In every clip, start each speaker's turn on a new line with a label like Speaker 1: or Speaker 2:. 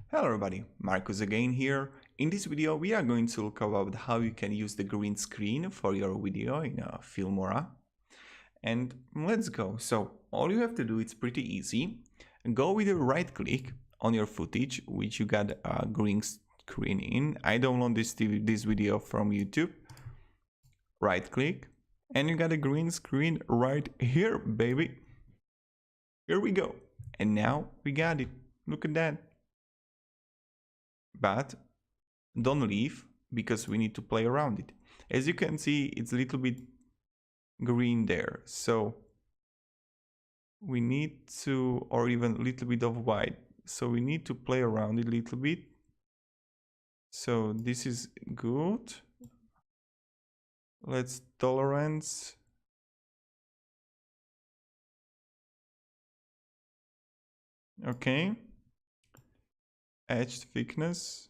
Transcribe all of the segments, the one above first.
Speaker 1: Hello everybody, Marcus again here. In this video we are going to look about how you can use the green screen for your video in Filmora. And let's go. So all you have to do, it's pretty easy. Go with a right click on your footage which you got a green screen in. I download this video from YouTube. Right click and you got a green screen right here, baby. Here we go. And now we got it. Look at that. But don't leave because we need to play around it. As you can see, it's a little bit green there, so we need to, or even a little bit of white, so we need to play around it a little bit. So this is good. Let's tolerance. Okay. Edge thickness.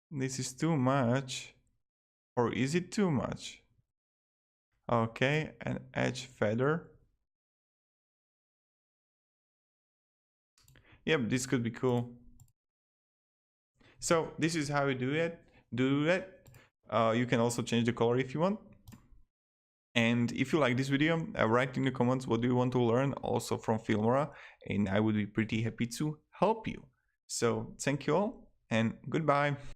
Speaker 1: This is too much. Or is it too much? Okay, and edge feather. Yep, this could be cool. So this is how you do it. You can also change the color if you want. And if you like this video, write in the comments what do you want to learn also from Filmora, and I would be pretty happy to help you. So thank you all and goodbye.